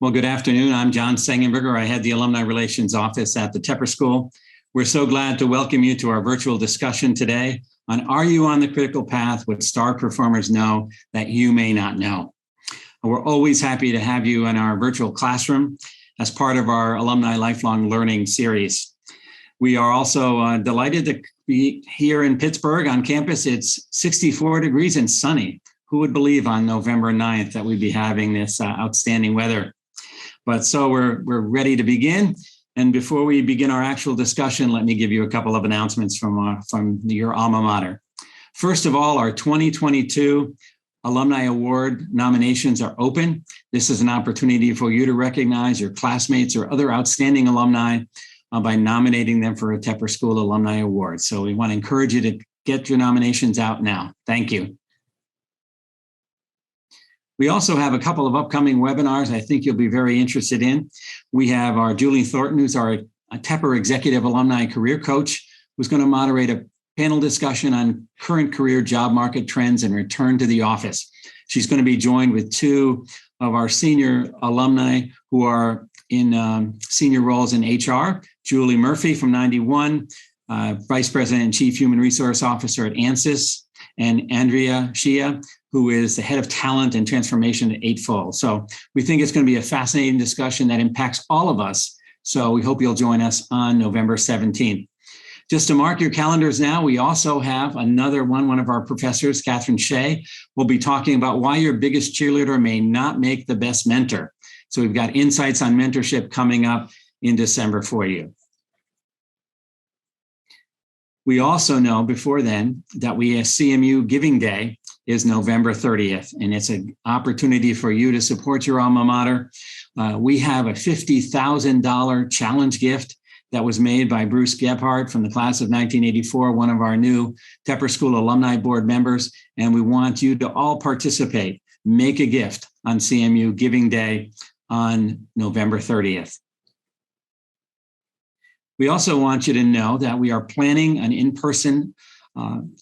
Well, good afternoon. I'm John Sangenberger. I head the Alumni Relations Office at the Tepper School. We're so glad to welcome you to our virtual discussion today on Are You on the Critical Path? What star performers know that you may not know. We're always happy to have you in our virtual classroom as part of our Alumni Lifelong Learning series. We are also delighted to be here in Pittsburgh on campus. It's 64 degrees and sunny. Who would believe on November 9th that we'd be having this outstanding weather? But so we're ready to begin. And before we begin our actual discussion, let me give you a couple of announcements from your alma mater. First of all, our 2022 Alumni Award nominations are open. This is an opportunity for you to recognize your classmates or other outstanding alumni by nominating them for a Tepper School Alumni Award. So we want to encourage you to get your nominations out now. Thank you. We also have a couple of upcoming webinars I think you'll be very interested in. We have our Julie Thornton, who's our Tepper Executive Alumni Career Coach, who's going to moderate a panel discussion on current career job market trends and return to the office. She's going to be joined with two of our senior alumni who are in senior roles in HR, Julie Murphy from 91, Vice President and Chief Human Resource Officer at ANSYS, and Andrea Shia, who is the head of talent and transformation at Eightfold. So we think it's going to be a fascinating discussion that impacts all of us. So we hope you'll join us on November 17th. Just to mark your calendars now, we also have another one of our professors, Catherine Shea, will be talking about why your biggest cheerleader may not make the best mentor. So we've got insights on mentorship coming up in December for you. We also know before then that we have CMU Giving Day is November 30th, and it's an opportunity for you to support your alma mater. We have a $50,000 challenge gift that was made by Bruce Gebhardt from the class of 1984, one of our new Tepper School Alumni Board members, and we want you to all participate. Make a gift on CMU Giving Day on November 30th. We also want you to know that we are planning an in-person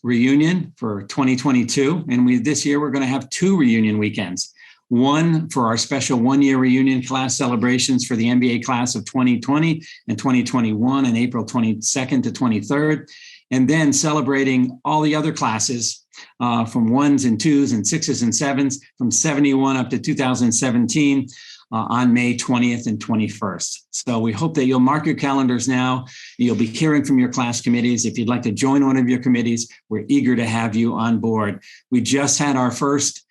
reunion for 2022. And this year, we're going to have two reunion weekends. One for our special one-year reunion class celebrations for the MBA class of 2020 and 2021 on April 22nd to 23rd. And then celebrating all the other classes from ones and twos and sixes and sevens from 71 up to 2017 on May 20th and 21st. So we hope that you'll mark your calendars now. You'll be hearing from your class committees. If you'd like to join one of your committees, we're eager to have you on board. We just had our first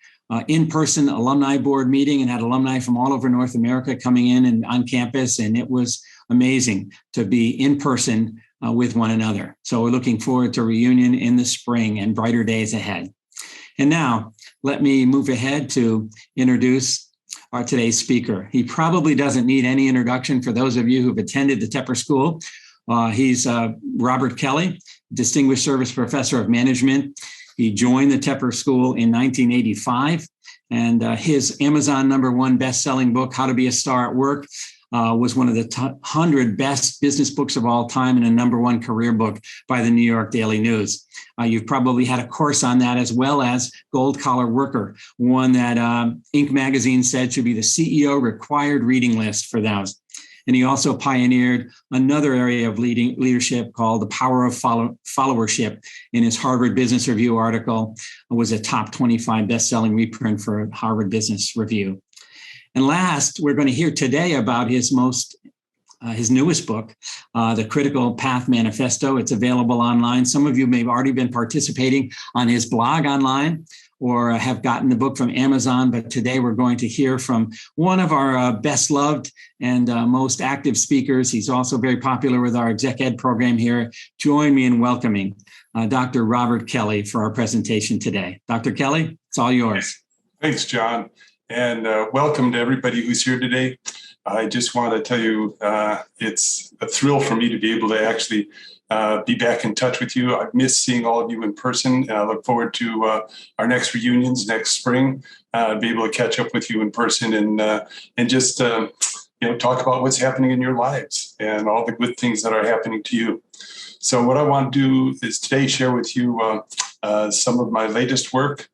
in-person alumni board meeting and had alumni from all over North America coming in and on campus, and it was amazing to be in person with one another. So we're looking forward to a reunion in the spring and brighter days ahead. And now let me move ahead to introduce our today's speaker. He probably doesn't need any introduction for those of you who've attended the Tepper School. He's Robert Kelley, Distinguished Service Professor of Management. He joined the Tepper School in 1985, and his Amazon #1 best-selling book, How to Be a Star at Work, was one of the 100 best business books of all time and a #1 career book by the New York Daily News. You've probably had a course on that, as well as Gold Collar Worker, one that Inc. magazine said should be the CEO required reading list for those. And he also pioneered another area of leadership called the power of followership in his Harvard Business Review article. It was a top 25 best-selling reprint for Harvard Business Review. And last, we're going to hear today about his newest book, The Critical Path Manifesto. It's available online. Some of you may have already been participating on his blog online or have gotten the book from Amazon, but today we're going to hear from one of our best loved and most active speakers. He's also very popular with our exec ed program here. Join me in welcoming Dr. Robert Kelley for our presentation today. Dr. Kelley, it's all yours. Thanks, John, and welcome to everybody who's here today. I just want to tell you, it's a thrill for me to be able to actually be back in touch with you. I've missed seeing all of you in person, and I look forward to our next reunions next spring, be able to catch up with you in person and just talk about what's happening in your lives and all the good things that are happening to you. So what I want to do is today share with you some of my latest work.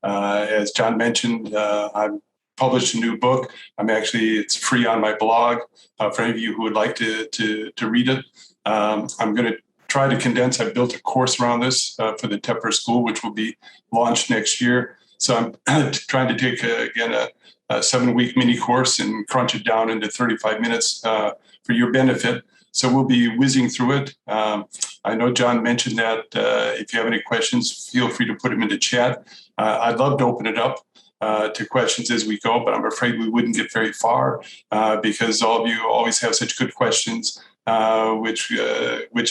As John mentioned, I'm published a new book. It's free on my blog for any of you who would like to read it. I'm going to try to condense. I built a course around this for the Tepper School, which will be launched next year. So I'm trying to take, a 7-week mini course and crunch it down into 35 minutes for your benefit. So we'll be whizzing through it. I know John mentioned that if you have any questions, feel free to put them into chat. I'd love to open it up to questions as we go, but I'm afraid we wouldn't get very far because all of you always have such good questions, which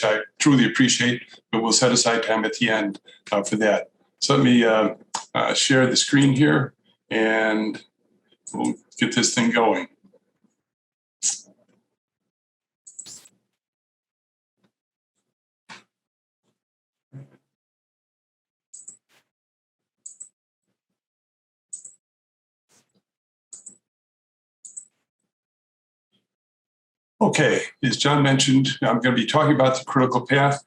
I truly appreciate, but we'll set aside time at the end for that. So let me share the screen here and we'll get this thing going. Okay, as John mentioned, I'm going to be talking about the critical path.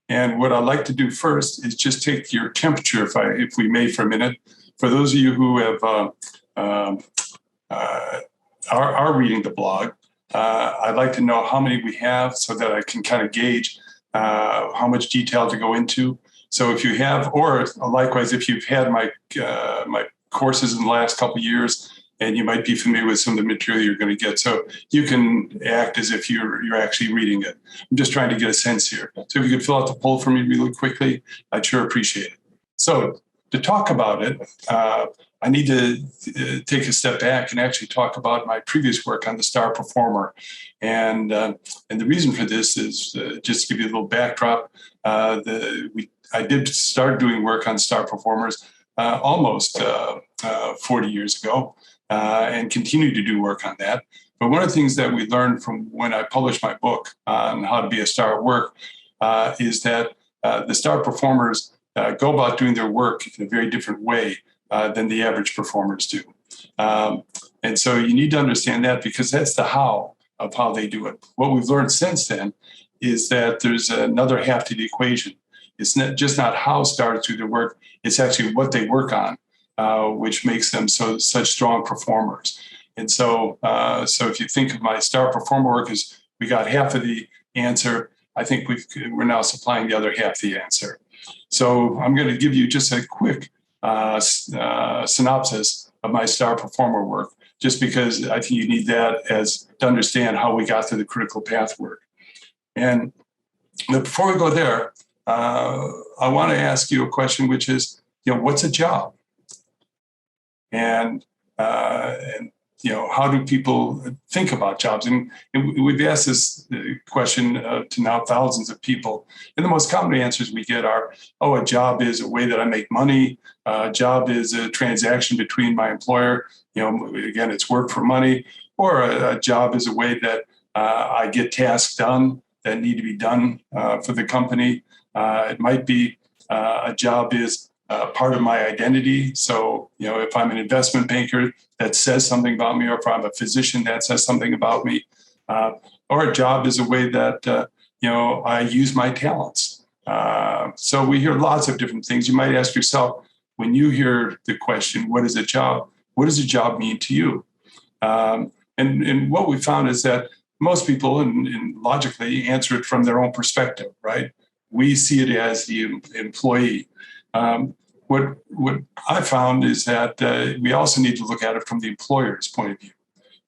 And what I'd like to do first is just take your temperature, if we may, for a minute. For those of you who have are reading the blog, I'd like to know how many we have so that I can kind of gauge how much detail to go into. So if you have, or likewise, if you've had my courses in the last couple of years, and you might be familiar with some of the material you're going to get. So you can act as if you're actually reading it. I'm just trying to get a sense here. So if you could fill out the poll for me really quickly, I'd sure appreciate it. So to talk about it, I need to take a step back and actually talk about my previous work on the star performer. And the reason for this is just to give you a little backdrop. I did start doing work on star performers almost 40 years ago. And continue to do work on that. But one of the things that we learned from when I published my book on how to be a star at work is that the star performers go about doing their work in a very different way than the average performers do. And so you need to understand that because that's the how of how they do it. What we've learned since then is that there's another half to the equation. It's not how stars do their work, it's actually what they work on. Which makes them such strong performers. And so if you think of my star performer work as we got half of the answer, I think we're now supplying the other half of the answer. So I'm going to give you just a quick synopsis of my star performer work, just because I think you need that to understand how we got to the critical path work. And before we go there, I want to ask you a question, which is, what's a job? And how do people think about jobs? And we've asked this question to now thousands of people. And the most common answers we get are, a job is a way that I make money. A job is a transaction between my employer. Again, it's work for money. Or a job is a way that I get tasks done that need to be done for the company. It might be a job is part of my identity. So, if I'm an investment banker, that says something about me, or if I'm a physician, that says something about me. Or a job is a way that, I use my talents. So we hear lots of different things. You might ask yourself, when you hear the question, what is a job? What does a job mean to you? And what we found is that most people, and logically, answer it from their own perspective, right? We see it as the employee. What I found is that we also need to look at it from the employer's point of view,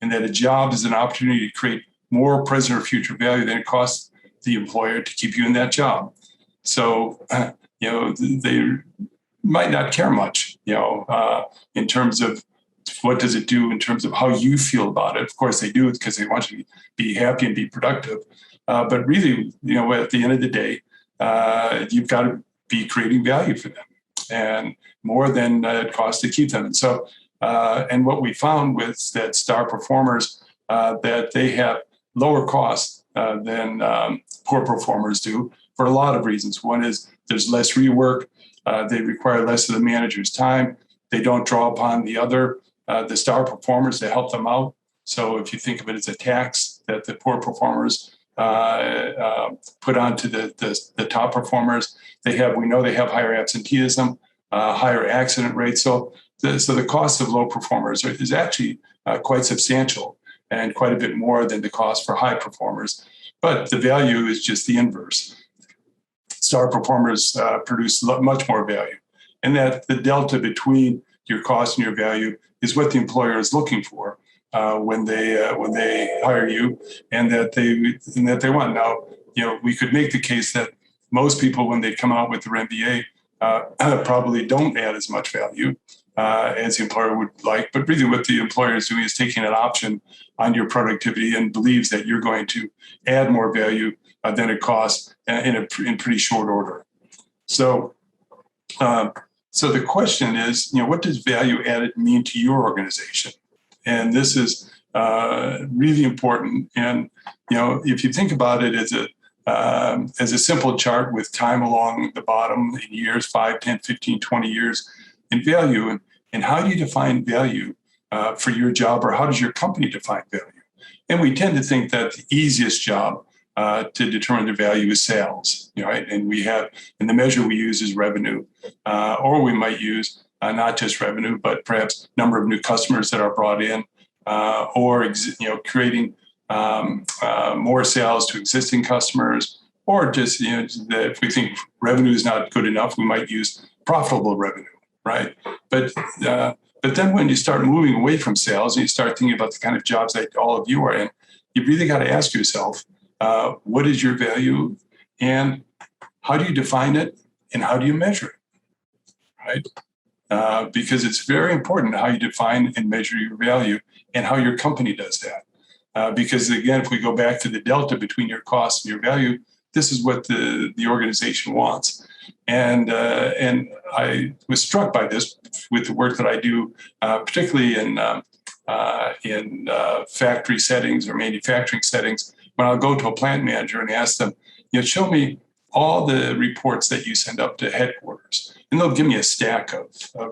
and that a job is an opportunity to create more present or future value than it costs the employer to keep you in that job. So, they might not care much, in terms of what does it do in terms of how you feel about it. Of course, they do it because they want you to be happy and be productive. But really, at the end of the day, you've got to be creating value for them, and more than it costs to keep them. And so, and what we found with that star performers, that they have lower costs than poor performers do for a lot of reasons. One is there's less rework. They require less of the manager's time. They don't draw upon the star performers to help them out. So if you think of it as a tax that the poor performers put onto the top performers, we know they have higher absenteeism, higher accident rates. So So the cost of low performers is actually quite substantial and quite a bit more than the cost for high performers. But the value is just the inverse. Star performers produce much more value. And that the delta between your cost and your value is what the employer is looking for when they hire you, and that they want. Now, we could make the case that most people, when they come out with their MBA, probably don't add as much value as the employer would like. But really, what the employer is doing is taking an option on your productivity and believes that you're going to add more value than it costs in pretty short order. So the question is, what does value added mean to your organization? And this is really important. And if you think about it as a simple chart with time along the bottom in years, 5, 10, 15, 20 years in value, and how do you define value for your job, or how does your company define value? And we tend to think that the easiest job to determine the value is sales, right? And the measure we use is revenue, or we might use not just revenue, but perhaps number of new customers that are brought in, or creating more sales to existing customers, or just if we think revenue is not good enough, we might use profitable revenue, right? But then when you start moving away from sales and you start thinking about the kind of jobs that all of you are in, you really got to ask yourself, what is your value, and how do you define it, and how do you measure it, right? Because it's very important how you define and measure your value and how your company does that. Because again, if we go back to the delta between your cost and your value, this is what the organization wants. And I was struck by this with the work that I do, particularly in factory settings or manufacturing settings. When I'll go to a plant manager and ask them, show me all the reports that you send up to headquarters. And they'll give me a stack of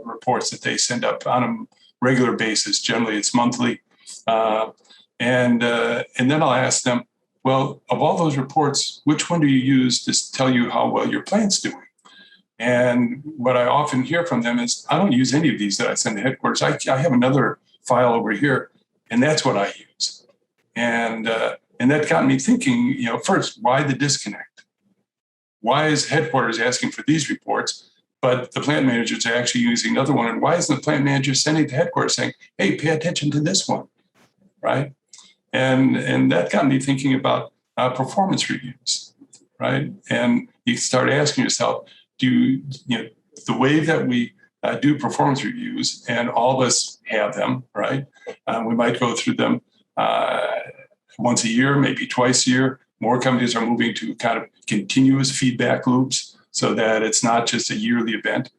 reports that they send up on a regular basis. Generally, it's monthly. And then I'll ask them, well, of all those reports, which one do you use to tell you how well your plant's doing? And what I often hear from them is, I don't use any of these that I send to headquarters. I have another file over here, and that's what I use. And that got me thinking, first, why the disconnect? Why is headquarters asking for these reports, but the plant managers are actually using another one? And why isn't the plant manager sending to headquarters saying, hey, pay attention to this one, right? And that got me thinking about performance reviews, right? And you start asking yourself, the way that we do performance reviews, and all of us have them, right? We might go through them once a year, maybe twice a year. More companies are moving to kind of continuous feedback loops so that it's not just a yearly event.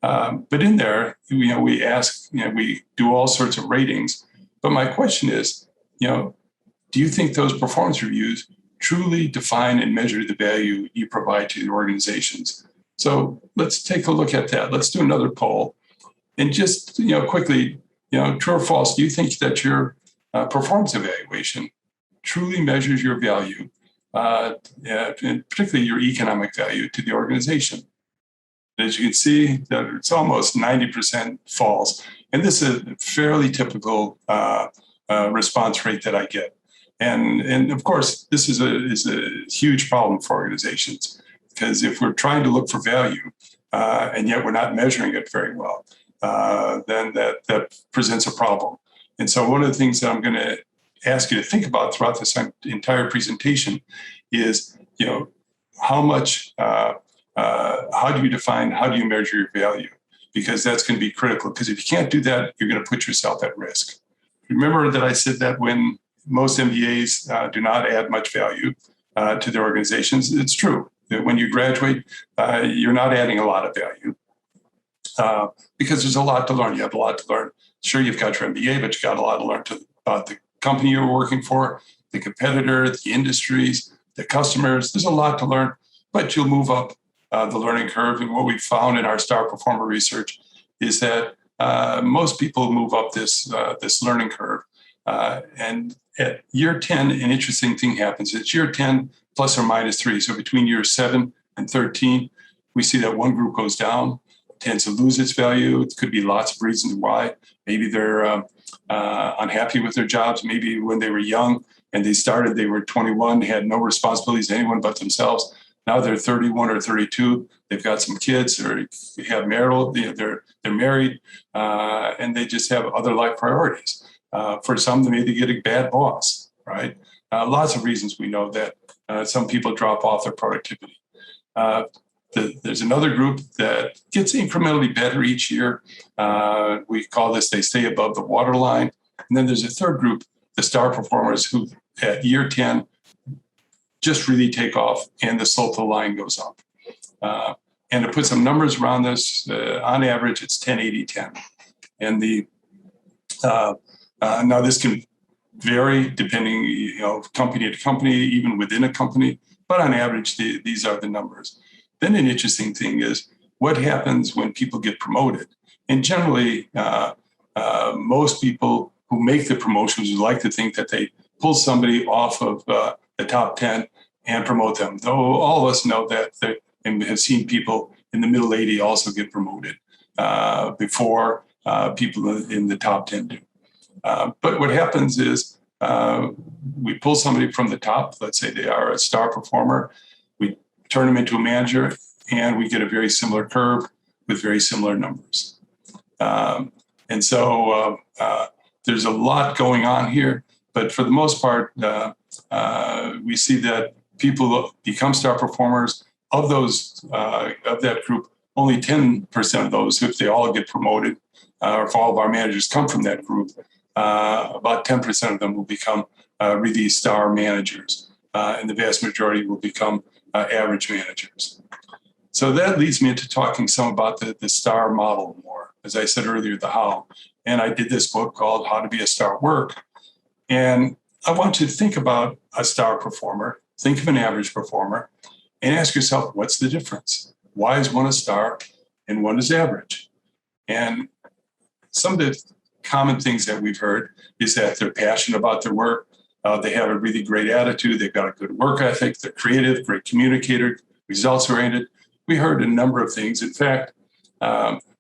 But in there, we ask, we do all sorts of ratings. But my question is, do you think those performance reviews truly define and measure the value you provide to your organizations? So let's take a look at that. Let's do another poll. And just, quickly, true or false, do you think that your performance evaluation truly measures your value, and particularly your economic value to the organization? As you can see, that it's almost 90% false. And this is a fairly typical response rate that I get. And of course, this is a huge problem for organizations, because if we're trying to look for value and yet we're not measuring it very well, then that presents a problem. And so one of the things that I'm going to ask you to think about throughout this entire presentation is, how much, how do you define, how do you measure your value? Because that's going to be critical. Because if you can't do that, you're going to put yourself at risk. Remember that I said that when most MBAs do not add much value to their organizations. It's true that when you graduate, you're not adding a lot of value because there's a lot to learn. You have a lot to learn. Sure, you've got your MBA, but you got a lot to learn about the company you're working for, the competitor, the industries, the customers. There's a lot to learn, but you'll move up the learning curve. And what we found in our star performer research is that most people move up this learning curve. And at year 10, an interesting thing happens. It's year 10 plus or minus 3. So between year 7 and 13, we see that one group goes down, tends to lose its value. It could be lots of reasons why. Maybe they're unhappy with their jobs. Maybe when they were young and they were 21, had no responsibilities to anyone but themselves. Now they're 31 or 32. They've got some kids, or have marital. They're married, and they just have other life priorities. For some, they maybe get a bad boss, right? Lots of reasons we know that some people drop off their productivity. There's another group that gets incrementally better each year. We call this, they stay above the waterline. And then there's a third group, the star performers, who at year 10 just really take off and the slope of the line goes up. And to put some numbers around this, on average, it's 10, 80, 10. And now this can vary depending, company to company, even within a company, but on average, these are the numbers. Then an interesting thing is what happens when people get promoted. And generally, most people who make the promotions would like to think that they pull somebody off of the top 10 and promote them. Though all of us know that, and have seen people in the middle 80 also get promoted before people in the top 10 do. But what happens is we pull somebody from the top. Let's say they are a star performer. We turn them into a manager, and we get a very similar curve with very similar numbers. And so there's a lot going on here. But for the most part, we see that people become star performers. Of those, of that group, only 10% of those, if they all get promoted, or if all of our managers come from that group, about 10% of them will become really star managers, and the vast majority will become average managers. So that leads me into talking some about the star model more. As I said earlier, the how. And I did this book called How to Be a Star at Work. And I want you to think about a star performer, think of an average performer, and ask yourself, what's the difference? Why is one a star and one is average? And some of the common things that we've heard is that they're passionate about their work. They have a really great attitude. They've got a good work ethic. They're creative, great communicator, results oriented. We heard a number of things. In fact,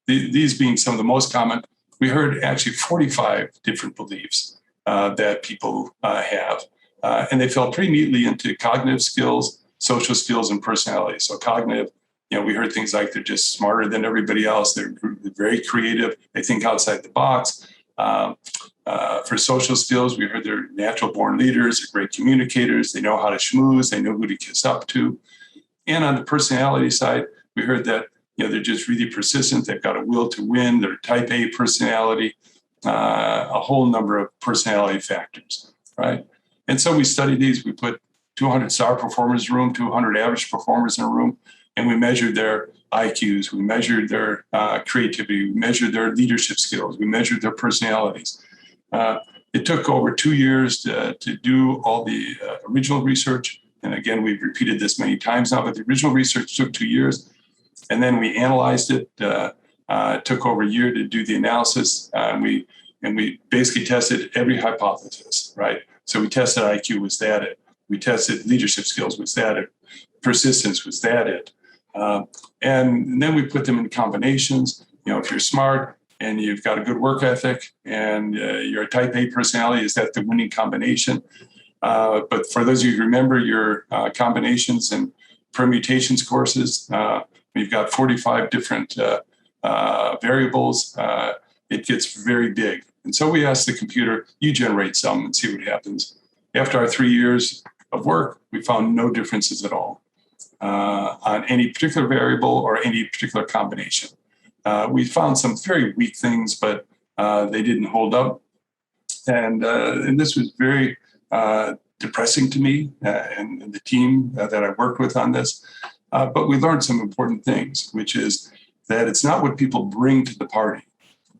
these being some of the most common, we heard actually 45 different beliefs that people have. And they fell pretty neatly into cognitive skills, social skills, and personality. So cognitive, we heard things like they're just smarter than everybody else. They're very creative. They think outside the box. For social skills, we heard they're natural born leaders, they're great communicators. They know how to schmooze. They know who to kiss up to. And on the personality side, we heard that they're just really persistent. They've got a will to win. They're type A personality, a whole number of personality factors, right? And so we studied these. We put 200 star performers in a room, 200 average performers in a room, and we measured their IQs. We measured their creativity. We measured their leadership skills. We measured their personalities. It took over 2 years to do all the original research. And again, we've repeated this many times now, but the original research took 2 years. And then we analyzed it. It took over a year to do the analysis. And we basically tested every hypothesis, right? So we tested IQ, was that it? We tested leadership skills, was that it? Persistence, was that it? And then we put them in combinations. If you're smart and you've got a good work ethic and you're a type A personality, is that the winning combination? But for those of you who remember your combinations and permutations courses, we've got 45 different variables. It gets very big. And so we asked the computer, you generate some and see what happens. After our 3 years of work, we found no differences at all on any particular variable or any particular combination. We found some very weak things, but they didn't hold up. And this was very depressing to me and the team that I worked with on this. But we learned some important things, which is that it's not what people bring to the party.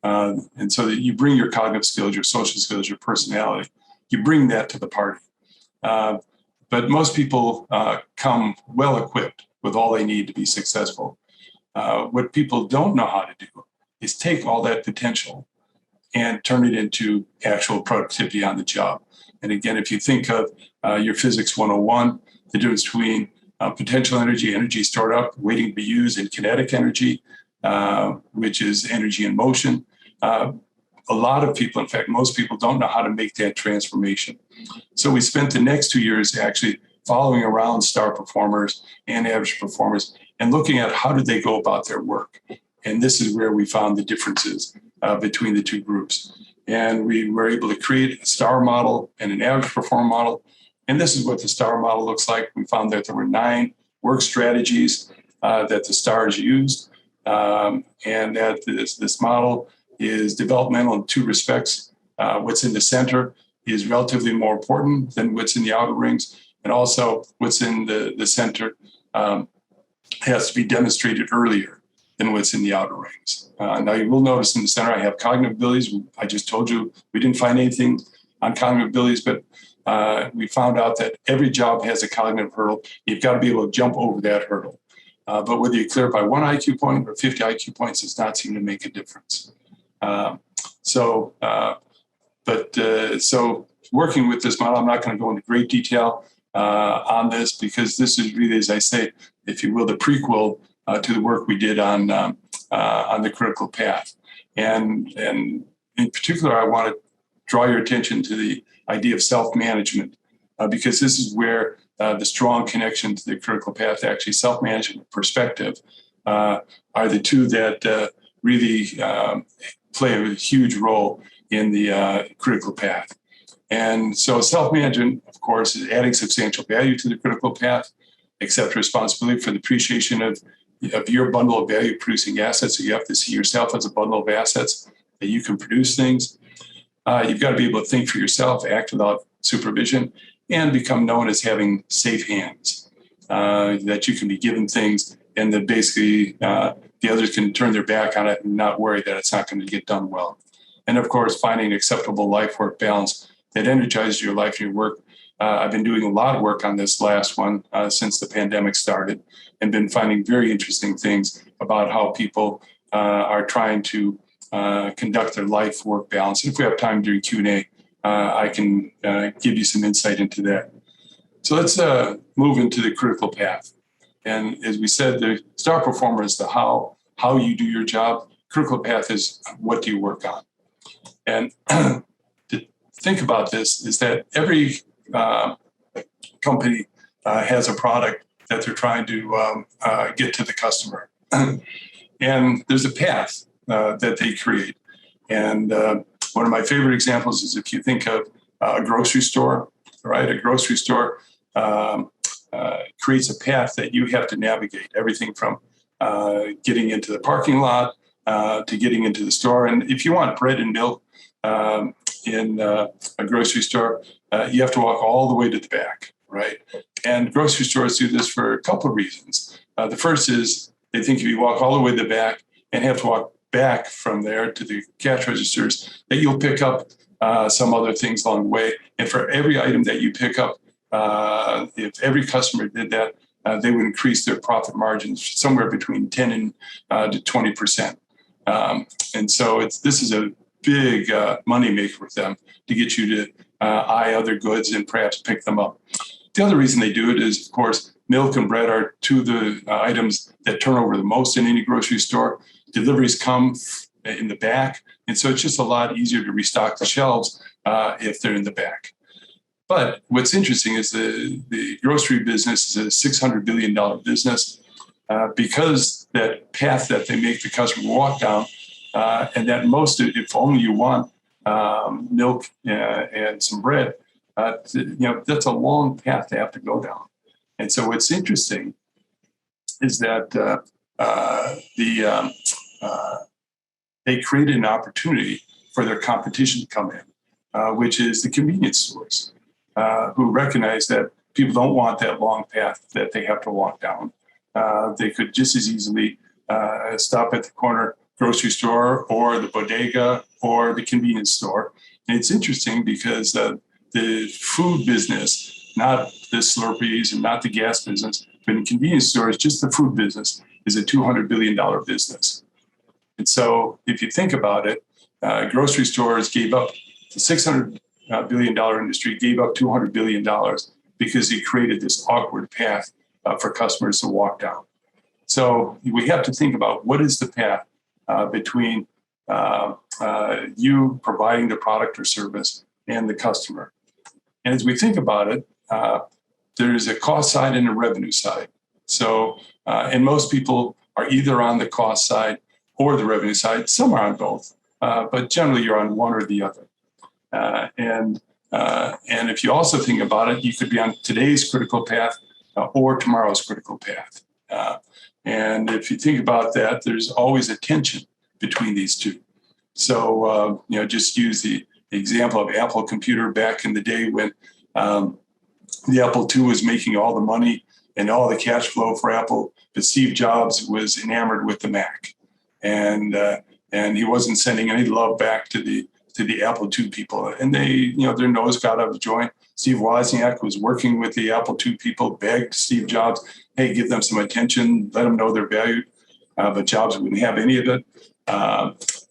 And so that you bring your cognitive skills, your social skills, your personality, you bring that to the party. But most people come well equipped with all they need to be successful. What people don't know how to do is take all that potential and turn it into actual productivity on the job. And again, if you think of your Physics 101, the difference between potential energy, energy stored up, waiting to be used, and kinetic energy, which is energy in motion. A lot of people, in fact, most people don't know how to make that transformation. So we spent the next 2 years actually following around star performers and average performers and looking at how did they go about their work. And this is where we found the differences between the two groups. And we were able to create a star model and an average performer model. And this is what the star model looks like. We found that there were 9 work strategies that the stars used. And that this model is developmental in 2 respects. What's in the center is relatively more important than what's in the outer rings. And also what's in the center has to be demonstrated earlier than what's in the outer rings. Now you will notice in the center, I have cognitive abilities. I just told you we didn't find anything on cognitive abilities, but we found out that every job has a cognitive hurdle. You've got to be able to jump over that hurdle. But whether you clear it by 1 IQ point or 50 IQ points does not seem to make a difference. So working with this model, I'm not going to go into great detail on this because this is really, as I say, if you will, the prequel to the work we did on the critical path. And in particular, I want to draw your attention to the idea of self-management because this is where the strong connection to the critical path, actually self-management and perspective, are the two that really play a huge role in the critical path. And so self-management, of course, is adding substantial value to the critical path, accept responsibility for the appreciation of your bundle of value producing assets. So you have to see yourself as a bundle of assets that you can produce things. You've got to be able to think for yourself, act without supervision, and become known as having safe hands, that you can be given things and that basically the others can turn their back on it and not worry that it's not going to get done well. And of course, finding an acceptable life-work balance that energizes your life and your work. I've been doing a lot of work on this last one since the pandemic started and been finding very interesting things about how people are trying to conduct their life-work balance. And if we have time during Q&A, I can give you some insight into that. So let's move into the critical path. And as we said, the star performer is the how you do your job. Critical path is what do you work on. And to think about this is that every company has a product that they're trying to get to the customer. And there's a path that they create. And one of my favorite examples is if you think of a grocery store, right? A grocery store creates a path that you have to navigate, everything from getting into the parking lot to getting into the store. And if you want bread and milk in a grocery store, you have to walk all the way to the back, right? And grocery stores do this for a couple of reasons. The first is they think if you walk all the way to the back and have to walk back from there to the cash registers, that you'll pick up some other things along the way. And for every item that you pick up, if every customer did that, they would increase their profit margins somewhere between 10 and to 20%. And so this is a big moneymaker for them to get you to eye other goods and perhaps pick them up. The other reason they do it is, of course, milk and bread are two of the items that turn over the most in any grocery store. Deliveries come in the back. And so it's just a lot easier to restock the shelves if they're in the back. But what's interesting is the grocery business is a $600 billion business because that path that they make the customer walk down and that if only you want milk and some bread, that's a long path to have to go down. And so what's interesting is that they created an opportunity for their competition to come in, which is the convenience stores, who recognize that people don't want that long path that they have to walk down. They could just as easily stop at the corner grocery store or the bodega or the convenience store. And it's interesting because the food business, not the Slurpees and not the gas business, but in convenience stores, just the food business is a $200 billion business. And so if you think about it, grocery stores gave up the $600 billion industry, gave up $200 billion because he created this awkward path for customers to walk down. So we have to think about what is the path between you providing the product or service and the customer. And as we think about it, there's a cost side and a revenue side. So, and most people are either on the cost side or the revenue side. Some are on both, but generally you're on one or the other. And if you also think about it, you could be on today's critical path or tomorrow's critical path. And if you think about that, there's always a tension between these two. So, just use the example of Apple computer back in the day when the Apple II was making all the money and all the cash flow for Apple, but Steve Jobs was enamored with the Mac, and he wasn't sending any love back to the Apple II people, and they, their nose got out of joint. Steve Wozniak was working with the Apple II people, begged Steve Jobs, hey, give them some attention, let them know they're valued, but Jobs wouldn't have any of it.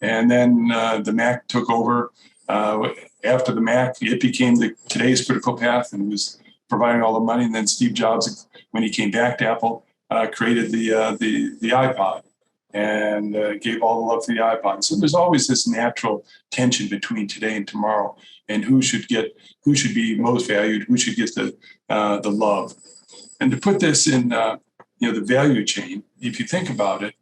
And then the Mac took over. After the Mac, it became today's critical path and was providing all the money. And then Steve Jobs, when he came back to Apple, created the iPod and gave all the love to the iPod. So there's always this natural tension between today and tomorrow, and who should be most valued, who should get the love. And to put this in the value chain, if you think about it,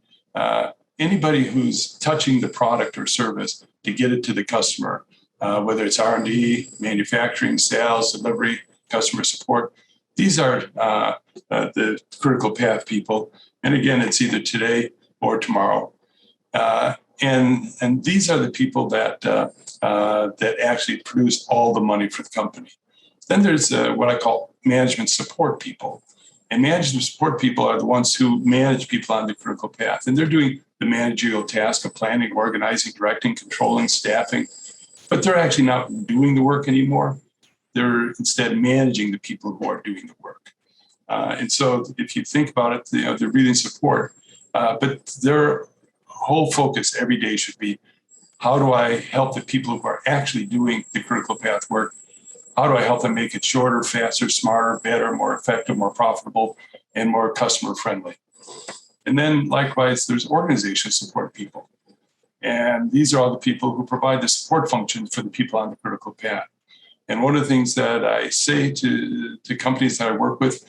anybody who's touching the product or service to get it to the customer, whether it's R&D, manufacturing, sales, delivery, customer support, these are the critical path people. And again, it's either today or tomorrow. And these are the people that actually produce all the money for the company. Then there's what I call management support people. And management support people are the ones who manage people on the critical path. And they're doing the managerial task of planning, organizing, directing, controlling, staffing. But they're actually not doing the work anymore. They're instead managing the people who are doing the work. And so if you think about it, they're really support. But their whole focus every day should be, how do I help the people who are actually doing the critical path work? How do I help them make it shorter, faster, smarter, better, more effective, more profitable, and more customer friendly? And then likewise, there's organization support people. And these are all the people who provide the support functions for the people on the critical path. And one of the things that I say to companies that I work with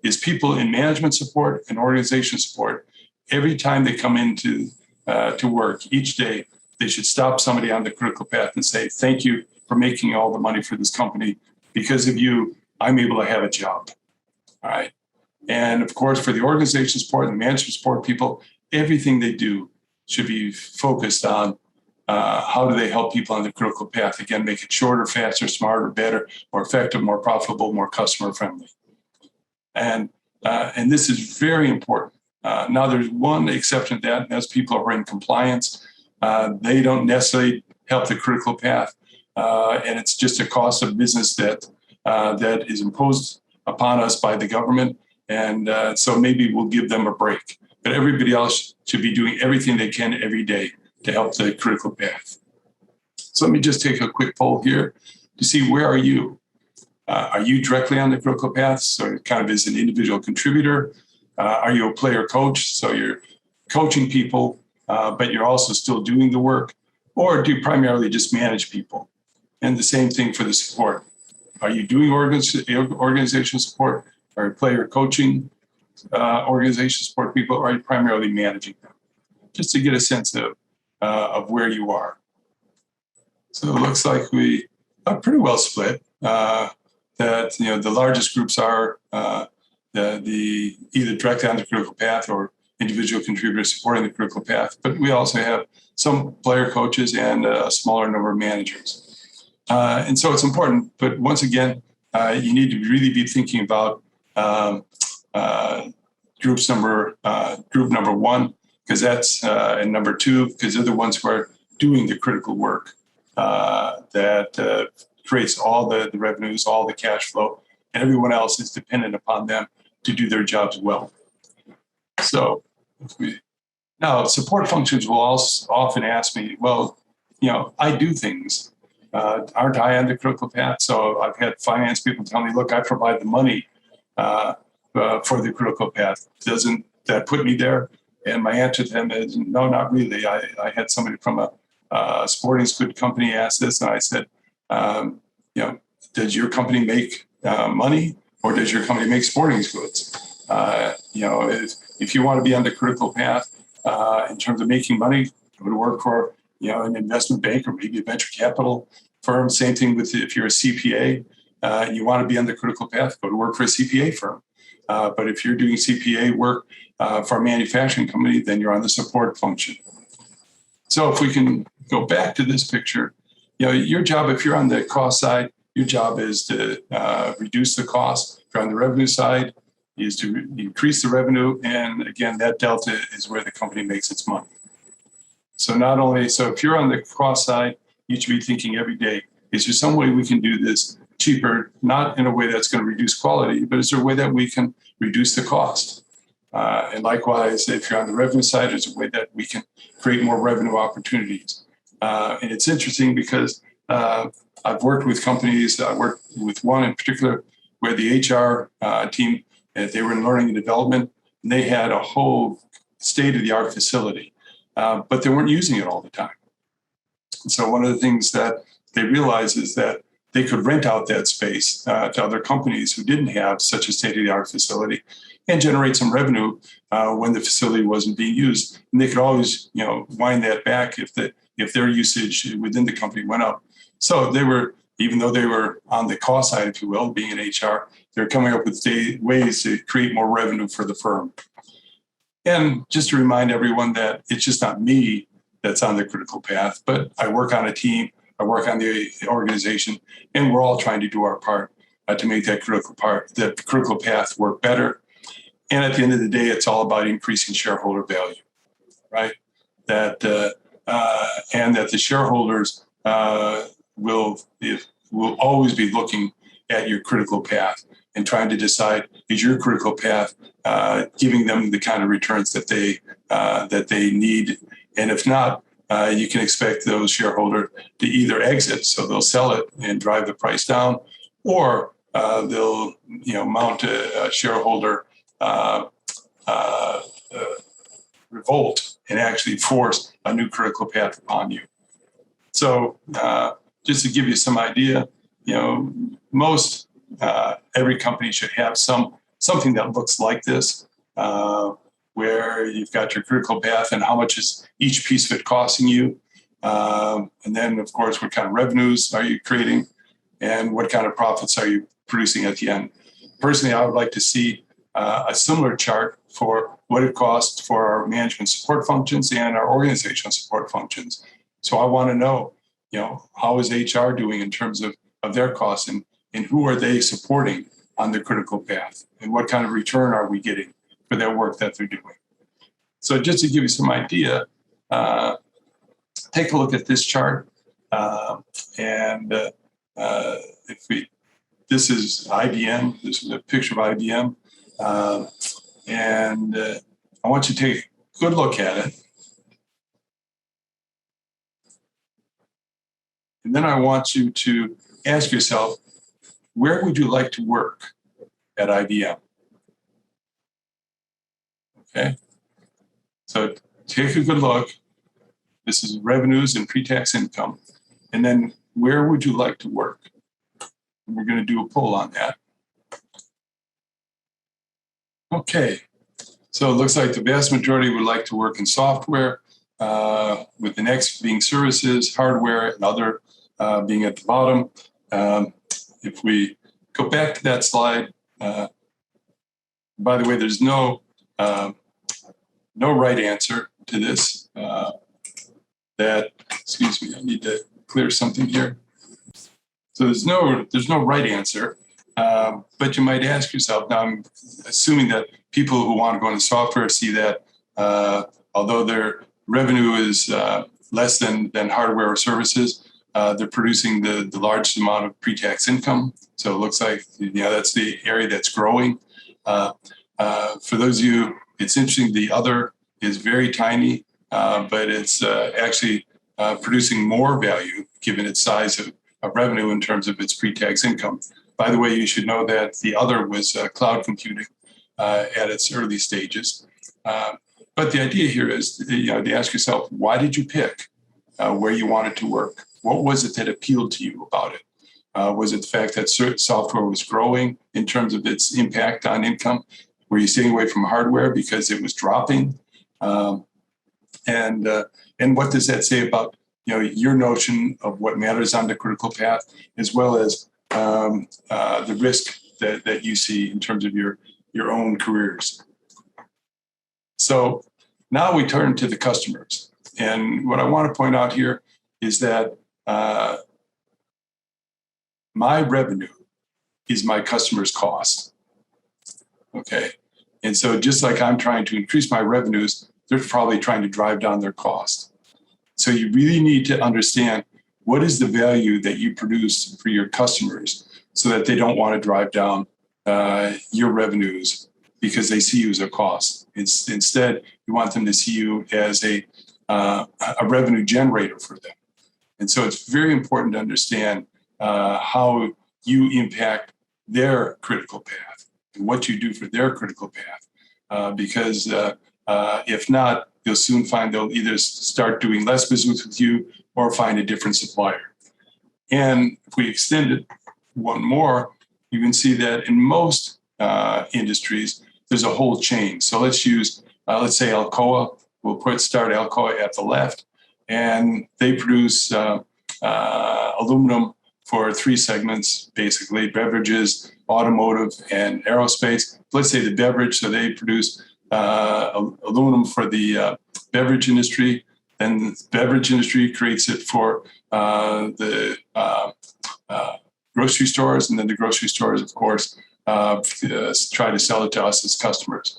is people in management support and organization support, every time they come into to work each day, they should stop somebody on the critical path and say, thank you for making all the money for this company. Because of you, I'm able to have a job. All right. And of course, for the organization support and management support people, everything they do should be focused on how do they help people on the critical path. Again, make it shorter, faster, smarter, better, more effective, more profitable, more customer friendly. And this is very important. Now, there's one exception to that, and that's people who are in compliance. They don't necessarily help the critical path. And it's just a cost of business that is imposed upon us by the government. And so maybe we'll give them a break. But everybody else should be doing everything they can every day to help the critical path. So let me just take a quick poll here to see, where are you? Are you directly on the critical path? So kind of as an individual contributor? Are you a player coach? So you're coaching people, but you're also still doing the work? Or do you primarily just manage people? And the same thing for the support. Are you doing organization support? Are you player coaching organization support people? Or are you primarily managing them? Just to get a sense of where you are. So it looks like we are pretty well split. That the largest groups are the either directly on the critical path or individual contributors supporting the critical path. But we also have some player coaches and a smaller number of managers. And so it's important. But once again, you need to really be thinking about group number one, because that's and number two, because they're the ones who are doing the critical work that creates all the revenues, all the cash flow, and everyone else is dependent upon them to do their jobs well. So now support functions will also often ask me, well, I do things. Aren't I on the critical path? So I've had finance people tell me, look, I provide the money for the critical path. Doesn't that put me there? And my answer to them is no, not really. I had somebody from a sporting goods company ask this, and I said, does your company make money, or does your company make sporting goods? If you want to be on the critical path in terms of making money, go to work for an investment bank or maybe a venture capital firm. Same thing with if you're a CPA, you want to be on the critical path, go to work for a CPA firm. But if you're doing CPA work for a manufacturing company, then you're on the support function. So if we can go back to this picture, your job, if you're on the cost side, your job is to reduce the cost. If you're on the revenue side, is to increase the revenue. And again, that delta is where the company makes its money. So if you're on the cost side, you should be thinking every day, is there some way we can do this cheaper, not in a way that's going to reduce quality, but is there a way that we can reduce the cost? And likewise, if you're on the revenue side, there's a way that we can create more revenue opportunities. And it's interesting because I've worked with companies. I worked with one in particular where the HR team, they were in learning and development, and they had a whole state-of-the-art facility, but they weren't using it all the time. And so one of the things that they realized is that they could rent out that space to other companies who didn't have such a state-of-the-art facility and generate some revenue when the facility wasn't being used. And they could always, wind that back if their usage within the company went up. So they were, even though they were on the cost side, if you will, being in HR, they're coming up with ways to create more revenue for the firm. And just to remind everyone that it's just not me that's on the critical path, but I work on a team, I work on the organization, and we're all trying to do our part to make that critical path work better. And at the end of the day, it's all about increasing shareholder value, right? And that the shareholders will always be looking at your critical path and trying to decide, is your critical path giving them the kind of returns that they need? And if not, you can expect those shareholders to either exit, so they'll sell it and drive the price down, or they'll mount a shareholder revolt and actually force a new critical path upon you. So just to give you some idea, most every company should have something that looks like this, where you've got your critical path and how much is each piece of it costing you. And then, of course, what kind of revenues are you creating and what kind of profits are you producing at the end? Personally, I would like to see a similar chart for what it costs for our management support functions and our organizational support functions. So I want to know, how is HR doing in terms of their costs and who are they supporting on the critical path and what kind of return are we getting for their work that they're doing. So just to give you some idea, take a look at this chart. This is IBM. This is a picture of IBM. I want you to take a good look at it. And then I want you to ask yourself, where would you like to work at IBM? Okay. So take a good look. This is revenues and pre-tax income. And then where would you like to work? And we're going to do a poll on that. Okay. So it looks like the vast majority would like to work in software, with the next being services, hardware, and other being at the bottom. If we go back to that slide, by the way, there's no right answer to this. Excuse me, I need to clear something here. So there's no right answer, but you might ask yourself. Now, I'm assuming that people who want to go into software see that although their revenue is less than hardware or services, they're producing the largest amount of pre-tax income. So it looks like that's the area that's growing. For those of you, it's interesting. The other is very tiny, but it's actually producing more value given its size of revenue in terms of its pre-tax income. By the way, you should know that the other was cloud computing at its early stages. But the idea here is, to ask yourself, why did you pick where you wanted to work? What was it that appealed to you about it? Was it the fact that software was growing in terms of its impact on income? Were you staying away from hardware because it was dropping? And what does that say about your notion of what matters on the critical path, as well as the risk that you see in terms of your own careers? So now we turn to the customers. And what I want to point out here is that my revenue is my customer's cost. Okay. And so just like I'm trying to increase my revenues, they're probably trying to drive down their cost. So you really need to understand what is the value that you produce for your customers so that they don't want to drive down your revenues because they see you as a cost. Instead, you want them to see you as a revenue generator for them. And so it's very important to understand how you impact their critical path and what you do for their critical path. Because if not, you'll soon find they'll either start doing less business with you or find a different supplier. And if we extend it one more, you can see that in most industries, there's a whole chain. So let's say Alcoa. We'll start Alcoa at the left, and they produce aluminum for three segments, basically: beverages, automotive, and aerospace. Let's say the beverage, so they produce aluminum for the beverage industry. Then the beverage industry creates it for the grocery stores, and then the grocery stores, of course, try to sell it to us as customers.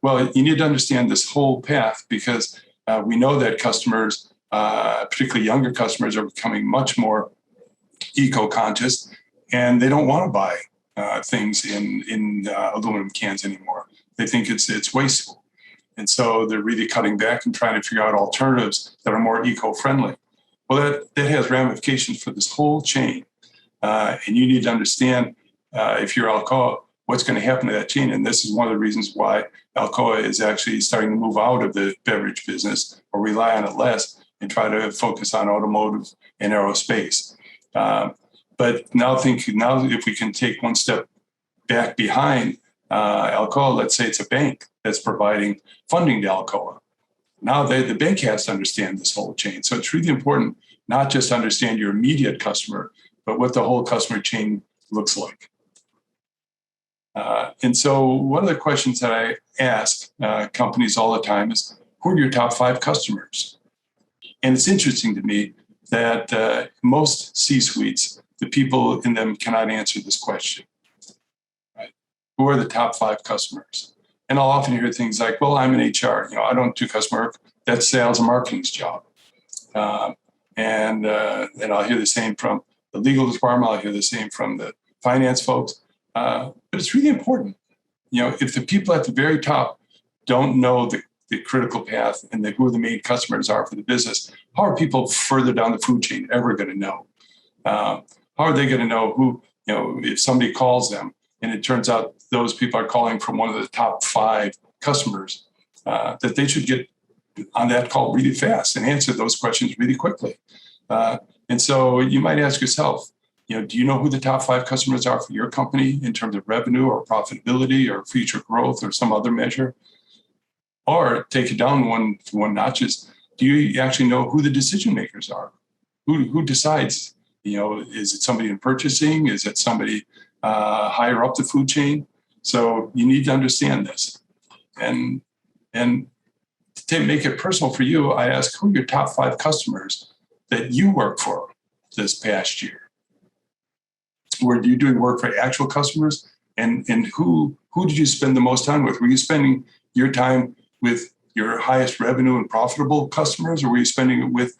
Well, you need to understand this whole path because we know that customers, particularly younger customers, are becoming much more eco-conscious, and they don't want to buy things in aluminum cans anymore. They think it's wasteful. And so they're really cutting back and trying to figure out alternatives that are more eco-friendly. Well, that has ramifications for this whole chain. And you need to understand, if you're Alcoa, what's going to happen to that chain. And this is one of the reasons why Alcoa is actually starting to move out of the beverage business or rely on it less and try to focus on automotive and aerospace. But now if we can take one step back behind Alcoa, let's say it's a bank that's providing funding to Alcoa. Now the bank has to understand this whole chain. So it's really important not just to understand your immediate customer, but what the whole customer chain looks like. And so one of the questions that I ask companies all the time is, who are your top 5 customers? And it's interesting to me that most C-suites, the people in them cannot answer this question. Right? Who are the top 5 customers? And I'll often hear things like, well, I'm in HR. I don't do customer work. That's sales and marketing's job. And I'll hear the same from the legal department. I'll hear the same from the finance folks. But it's really important. If the people at the very top don't know the critical path and who the main customers are for the business, how are people further down the food chain ever going to know? How are they going to know who, if somebody calls them and it turns out those people are calling from one of the top 5 customers, that they should get on that call really fast and answer those questions really quickly. And so you might ask yourself, do you know who the top 5 customers are for your company in terms of revenue or profitability or future growth or some other measure? Or take it down one notches. Do you actually know who the decision makers are? Who decides? Is it somebody in purchasing? Is it somebody higher up the food chain? So you need to understand this. And to make it personal for you, I ask, who are your top 5 customers that you work for this past year? Were you doing work for actual customers? And who did you spend the most time with? Were you spending your time with your highest revenue and profitable customers, or were you spending it with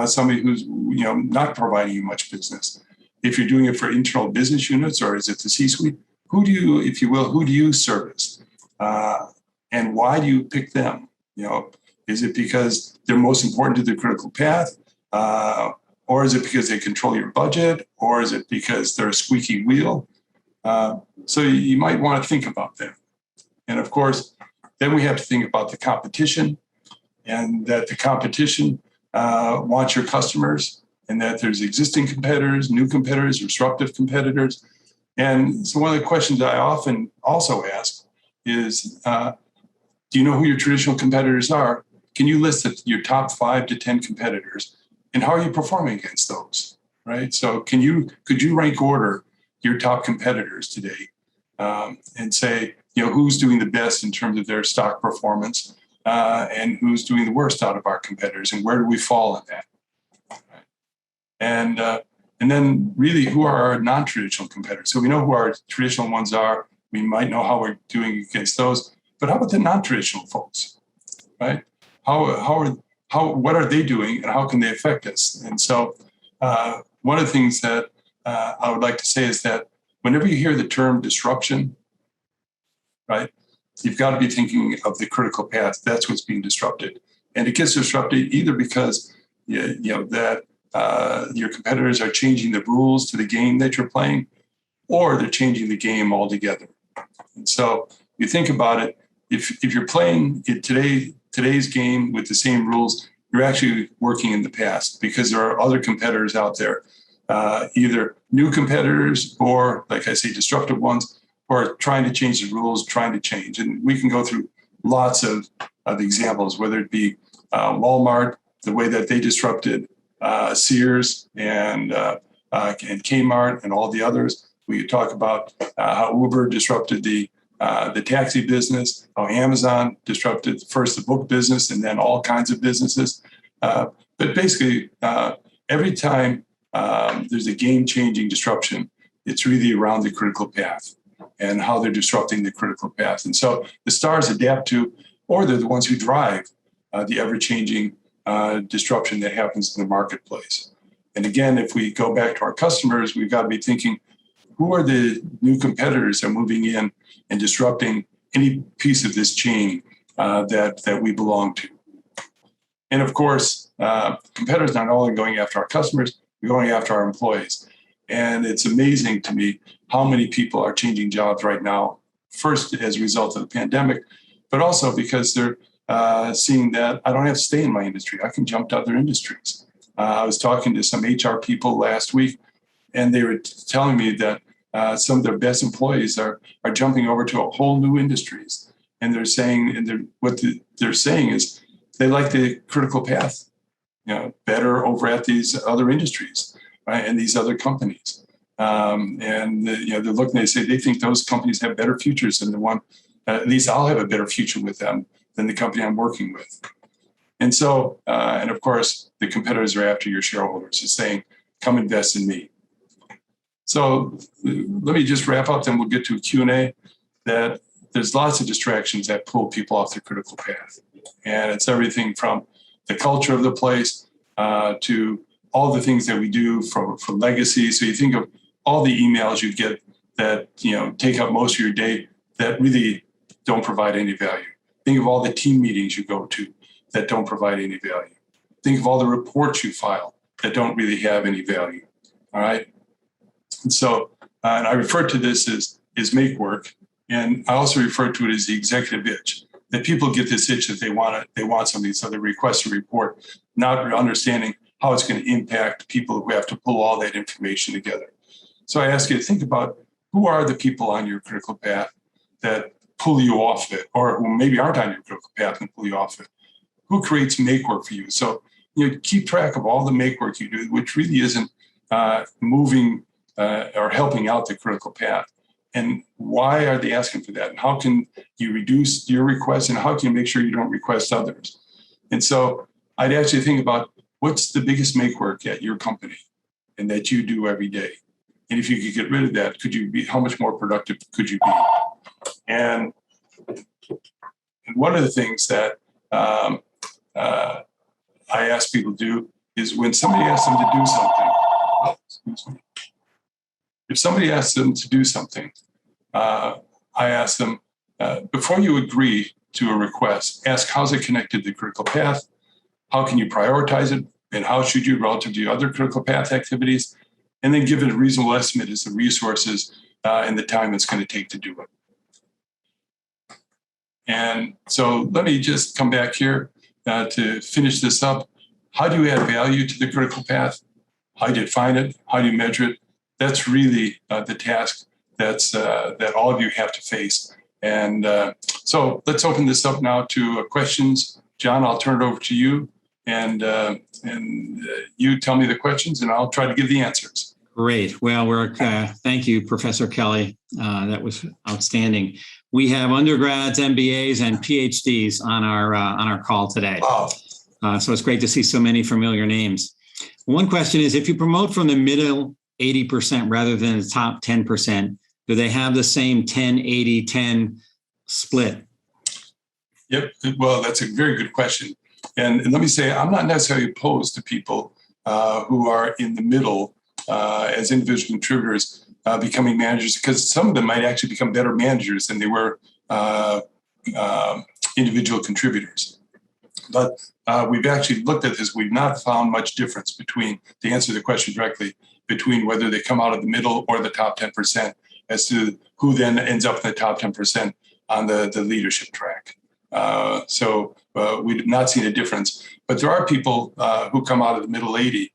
somebody who's not providing you much business? If you're doing it for internal business units, or is it the C-suite? Who do you service? And why do you pick them? Is it because they're most important to the critical path? Or is it because they control your budget? Or is it because they're a squeaky wheel? So you might want to think about that. And of course, Then we have to think about the competition, and that the competition wants your customers, and that there's existing competitors, new competitors, disruptive competitors. And so one of the questions I often also ask is, do you know who your traditional competitors are? Can you list your top 5 to 10 competitors, and how are you performing against those? Right. So could you rank order your top competitors today, and say, who's doing the best in terms of their stock performance, and who's doing the worst out of our competitors, and where do we fall in that? Right. And then really, who are our non-traditional competitors? So we know who our traditional ones are. We might know how we're doing against those, but how about the non-traditional folks, right? What are they doing, and how can they affect us? And so one of the things that I would like to say is that whenever you hear the term disruption, right, you've got to be thinking of the critical path. That's what's being disrupted, and it gets disrupted either because that your competitors are changing the rules to the game that you're playing, or they're changing the game altogether. And so you think about it, if you're playing today's game with the same rules, you're actually working in the past, because there are other competitors out there, either new competitors or, like I say, disruptive ones, who are trying to change the rules, trying to change. And we can go through lots of examples, whether it be Walmart, the way that they disrupted Sears and Kmart and all the others. We could talk about how Uber disrupted the taxi business, how Amazon disrupted first the book business and then all kinds of businesses. But basically, every time there's a game-changing disruption, it's really around the critical path and how they're disrupting the critical path. And so the stars adapt to, or they're the ones who drive the ever-changing disruption that happens in the marketplace. And again, if we go back to our customers, we've got to be thinking, who are the new competitors that are moving in and disrupting any piece of this chain that we belong to? And of course, competitors not only going after our customers, we're going after our employees. And it's amazing to me how many people are changing jobs right now, first as a result of the pandemic, but also because they're seeing that I don't have to stay in my industry. I can jump to other industries. I was talking to some HR people last week, and they were telling me that some of their best employees are jumping over to a whole new industries. And they're saying, they're saying is they like the critical path, better over at these other industries, right, and these other companies. They're looking, they say they think those companies have better futures than the one, at least I'll have a better future with them than the company I'm working with. And so, and of course, the competitors are after your shareholders. It's saying, come invest in me. So let me just wrap up, then we'll get to a Q&A, that there's lots of distractions that pull people off the critical path. And it's everything from the culture of the place to all the things that we do for legacy. So you think of all the emails you get that take up most of your day that really don't provide any value. Think of all the team meetings you go to that don't provide any value. Think of all the reports you file that don't really have any value. All right. And so, and I refer to this as make work. And I also refer to it as the executive itch, that people get this itch that they want something. So they request a report, not understanding how it's going to impact people who have to pull all that information together. So I ask you to think about, who are the people on your critical path that pull you off it, or who maybe aren't on your critical path and pull you off it? Who creates make work for you? So keep track of all the make work you do, which really isn't moving or helping out the critical path. And why are they asking for that? And how can you reduce your requests, and how can you make sure you don't request others? And so I'd actually think about, what's the biggest make work at your company and that you do every day? And if you could get rid of that, how much more productive could you be? And one of the things that I ask people to do is, when somebody asks them to do something, if somebody asks them to do something, I ask them, before you agree to a request, ask, how's it connected to the critical path? How can you prioritize it? And how should you relative to other critical path activities? And then give it a reasonable estimate as the resources and the time it's going to take to do it. And so let me just come back here to finish this up. How do you add value to the critical path? How do you define it? How do you measure it? That's really the task that all of you have to face. And so let's open this up now to questions. John, I'll turn it over to you, and you tell me the questions, and I'll try to give the answers. Great. Well, thank you, Professor Kelley. That was outstanding. We have undergrads, MBAs, and PhDs on our call today. Wow. So it's great to see so many familiar names. One question is, if you promote from the middle 80% rather than the top 10%, do they have the same 10-80-10 split? Yep. Well, that's a very good question. And let me say, I'm not necessarily opposed to people who are in the middle as individual contributors becoming managers, because some of them might actually become better managers than they were individual contributors. But we've actually looked at this. We've not found much difference between, to answer the question directly, between whether they come out of the middle or the top 10% as to who then ends up in the top 10% on the leadership track. So we've not seen a difference. But there are people who come out of the middle 80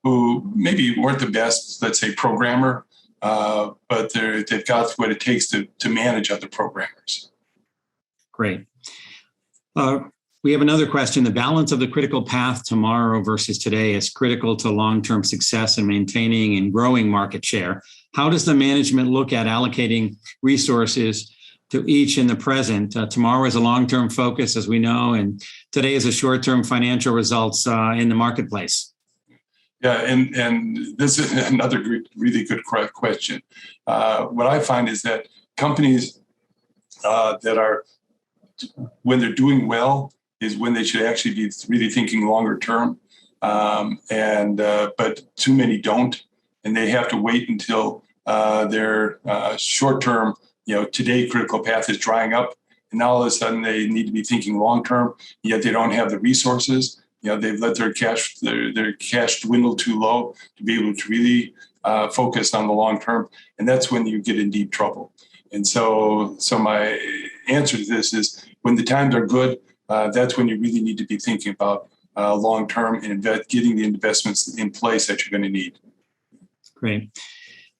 who maybe weren't the best, let's say, programmer, but they've got what it takes to manage other programmers. Great. We have another question. The balance of the critical path tomorrow versus today is critical to long-term success in maintaining and growing market share. How does the management look at allocating resources to each in the present? Tomorrow is a long-term focus, as we know, and today is a short-term financial results in the marketplace. Yeah, and this is another really good question. What I find is that companies that are, when they're doing well, is when they should actually be really thinking longer term. But too many don't, and they have to wait until their short term, today critical path is drying up, and now all of a sudden they need to be thinking long term, yet they don't have the resources. They've let their cash dwindle too low to be able to really focus on the long term, and that's when you get in deep trouble. And so my answer to this is, when the times are good, that's when you really need to be thinking about long term and getting the investments in place that you're going to need. Great.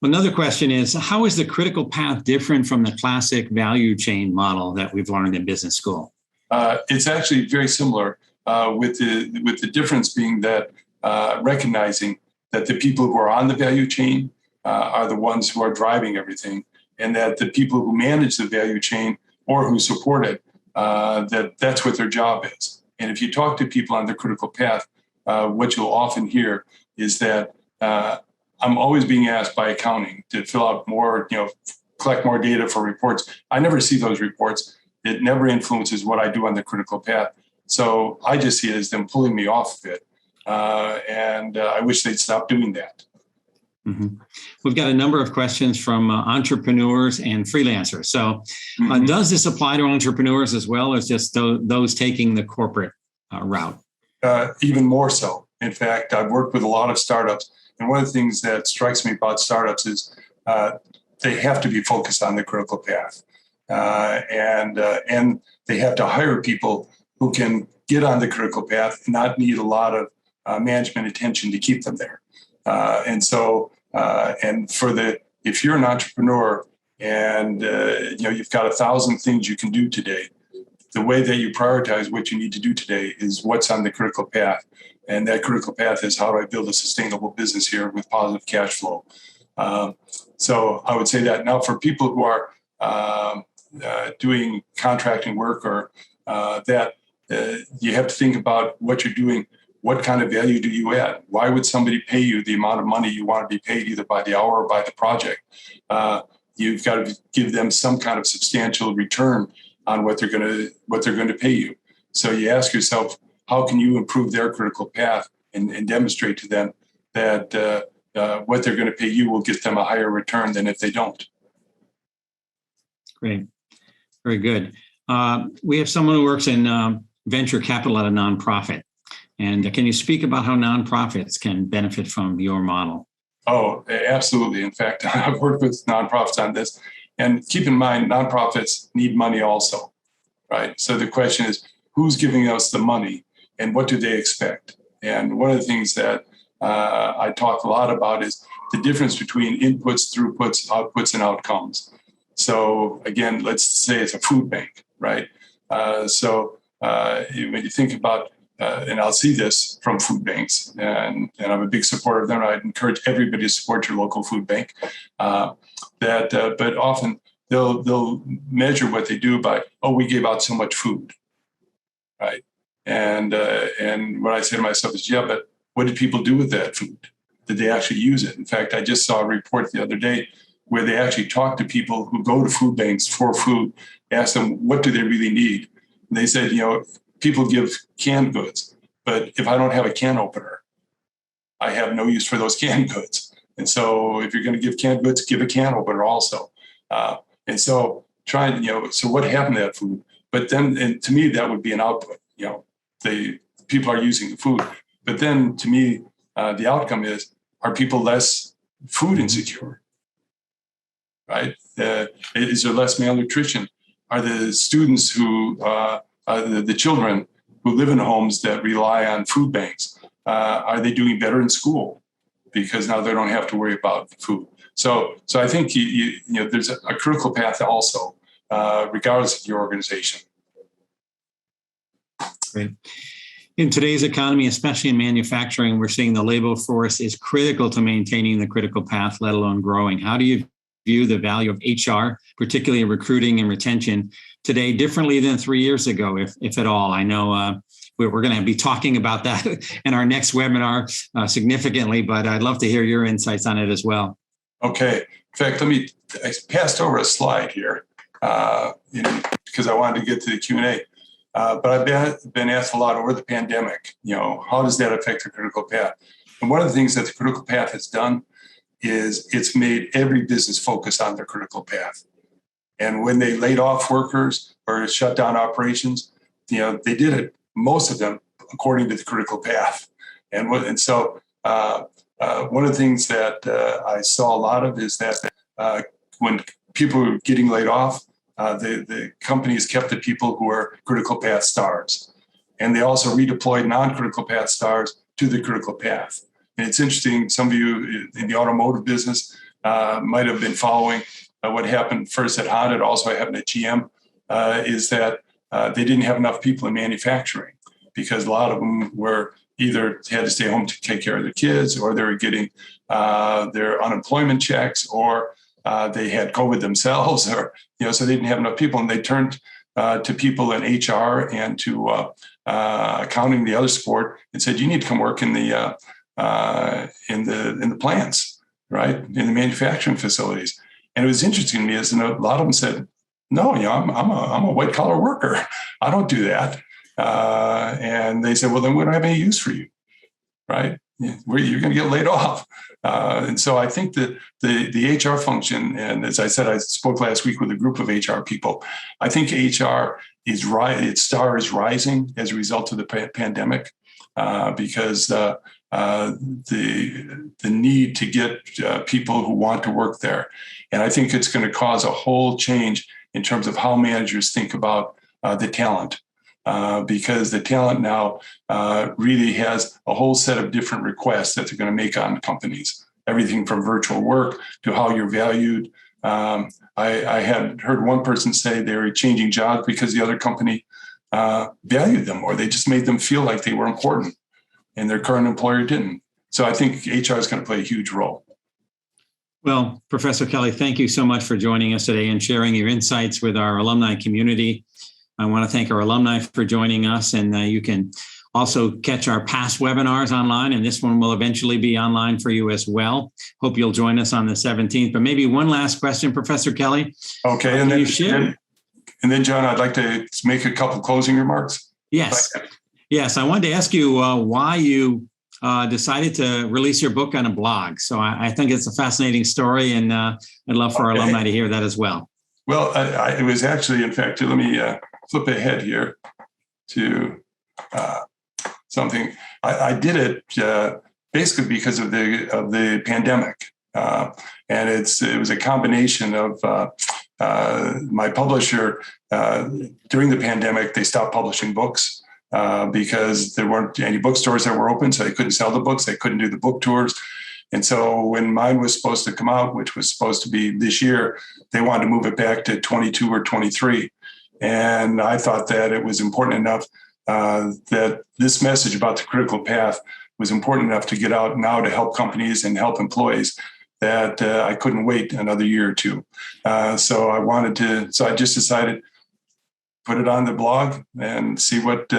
Another question is, how is the critical path different from the classic value chain model that we've learned in business school? It's actually very similar, with the difference being that recognizing that the people who are on the value chain are the ones who are driving everything, and that the people who manage the value chain or who support it, that's what their job is. And if you talk to people on the critical path, what you'll often hear is that I'm always being asked by accounting to fill out more, collect more data for reports. I never see those reports. It never influences what I do on the critical path. So I just see it as them pulling me off of it. And I wish they'd stop doing that. Mm-hmm. We've got a number of questions from entrepreneurs and freelancers. So does this apply to entrepreneurs as well as just those taking the corporate route? Even more so. In fact, I've worked with a lot of startups. And one of the things that strikes me about startups is they have to be focused on the critical path. And they have to hire people who can get on the critical path and not need a lot of management attention to keep them there. If you're an entrepreneur and you've got 1,000 things you can do today, the way that you prioritize what you need to do today is what's on the critical path. And that critical path is, how do I build a sustainable business here with positive cash flow? So I would say that. Now, for people who are doing contracting work or you have to think about what you're doing. What kind of value do you add? Why would somebody pay you the amount of money you want to be paid, either by the hour or by the project? You've got to give them some kind of substantial return on what they're going to pay you. So you ask yourself, how can you improve their critical path and demonstrate to them that what they're going to pay you will get them a higher return than if they don't? Great. Very good. We have someone who works in venture capital at a nonprofit. And can you speak about how nonprofits can benefit from your model? Oh, absolutely. In fact, I've worked with nonprofits on this. And keep in mind, nonprofits need money also. right? So the question is, who's giving us the money and what do they expect? And one of the things that I talk a lot about is the difference between inputs, throughputs, outputs, and outcomes. So again, let's say it's a food bank, right? When you think about, and I'll see this from food banks, and I'm a big supporter of them. I'd encourage everybody to support your local food bank. But often they'll measure what they do by, oh, we gave out so much food, right? And what I say to myself is, yeah, but what did people do with that food? Did they actually use it? In fact, I just saw a report the other day where they actually talked to people who go to food banks for food, ask them, what do they really need? And they said, people give canned goods, but if I don't have a can opener, I have no use for those canned goods. And so if you're going to give canned goods, give a can opener also. And so so what happened to that food? But then, and to me, that would be an output. The people are using the food. But then to me, the outcome is, are people less food insecure? Right? Is there less malnutrition? Are the students who, the children who live in homes that rely on food banks, are they doing better in school? Because now they don't have to worry about food. So I think there's a critical path also, regardless of your organization. Great. In today's economy, especially in manufacturing, we're seeing the labor force is critical to maintaining the critical path, let alone growing. How do you view the value of HR, particularly recruiting and retention, today differently than 3 years ago, if at all? I know we're going to be talking about that in our next webinar significantly, but I'd love to hear your insights on it as well. Okay. In fact, I passed over a slide here because I wanted to get to the Q&A. But I've been asked a lot over the pandemic, how does that affect the critical path? And one of the things that the critical path has done is it's made every business focus on their critical path. And when they laid off workers or shut down operations, they did it, most of them, according to the critical path. And so one of the things that I saw a lot of is that when people were getting laid off, the companies kept the people who were critical path stars. And they also redeployed non-critical path stars to the critical path. And it's interesting, some of you in the automotive business might have been following what happened first at Honda, it also happened at GM, is that they didn't have enough people in manufacturing because a lot of them were either had to stay home to take care of their kids, or they were getting their unemployment checks, or they had COVID themselves, or so they didn't have enough people, and they turned to people in HR and to accounting, the other support, and said, "You need to come work in the plants, right, in the manufacturing facilities." And it was interesting to me, as a lot of them said, "No, I'm a white collar worker. I don't do that." And they said, "Well, then we don't have any use for you, right? You're going to get laid off." And so I think that the HR function, and as I said, I spoke last week with a group of HR people. I think HR is right; its star is rising as a result of the pandemic, because the need to get people who want to work there, and I think it's going to cause a whole change in terms of how managers think about the talent. Because the talent now really has a whole set of different requests that they're going to make on companies. Everything from virtual work to how you're valued. I had heard one person say they were changing jobs because the other company valued them, or they just made them feel like they were important, and their current employer didn't. So I think HR is going to play a huge role. Well, Professor Kelley, thank you so much for joining us today and sharing your insights with our alumni community. I want to thank our alumni for joining us, and you can also catch our past webinars online, and this one will eventually be online for you as well. Hope you'll join us on the 17th. But maybe one last question, Professor Kelley. Okay, and then John, I'd like to make a couple closing remarks. Yes, I wanted to ask you why you decided to release your book on a blog. So I think it's a fascinating story, and I'd love for our alumni to hear that as well. Well, it was actually, in fact, let me flip ahead here to something. I did it basically because of the pandemic, and it was a combination of my publisher, during the pandemic, they stopped publishing books because there weren't any bookstores that were open, so they couldn't sell the books. They couldn't do the book tours. And so when mine was supposed to come out, which was supposed to be this year, they wanted to move it back to 22 or 23. And I thought that it was important enough that this message about the critical path was important enough to get out now to help companies and help employees that I couldn't wait another year or two. So I just decided put it on the blog and see what,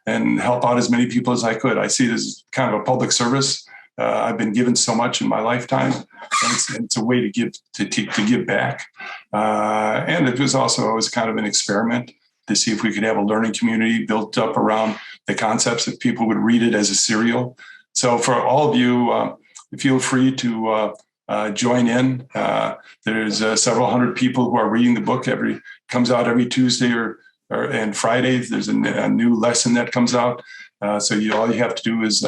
and help out as many people as I could. I see it as kind of a public service. I've been given so much in my lifetime, and it's a way to give back. And it was kind of an experiment to see if we could have a learning community built up around the concepts, if people would read it as a serial. So for all of you, feel free to join in. There's several hundred people who are reading the book. Comes out every Tuesday and Fridays. There's a new lesson that comes out. So all you have to do is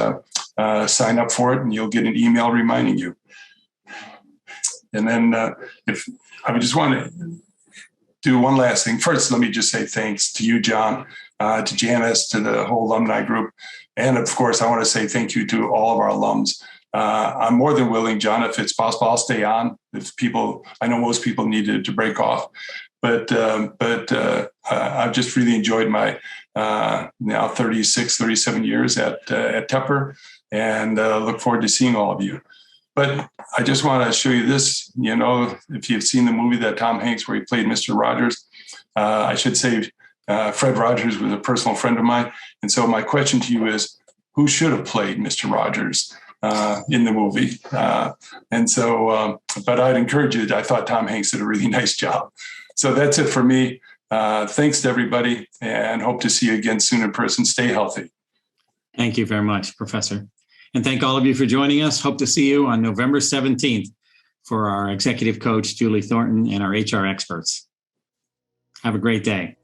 sign up for it, and you'll get an email reminding you. And then if I would just want to do one last thing. First, let me just say thanks to you, John, to Janice, to the whole alumni group. And of course, I want to say thank you to all of our alums. I'm more than willing, John, if it's possible, I'll stay on. I know most people needed to break off, but I've just really enjoyed my now 36, 37 years at Tepper, and look forward to seeing all of you. But I just want to show you this. If you've seen the movie that Tom Hanks, where he played Mr. Rogers, I should say Fred Rogers was a personal friend of mine. And so my question to you is, who should have played Mr. Rogers in the movie? But I'd encourage you. I thought Tom Hanks did a really nice job. So that's it for me. Thanks to everybody, and hope to see you again soon in person. Stay healthy. Thank you very much, Professor. And thank all of you for joining us. Hope to see you on November 17th for our executive coach, Julie Thornton, and our HR experts. Have a great day.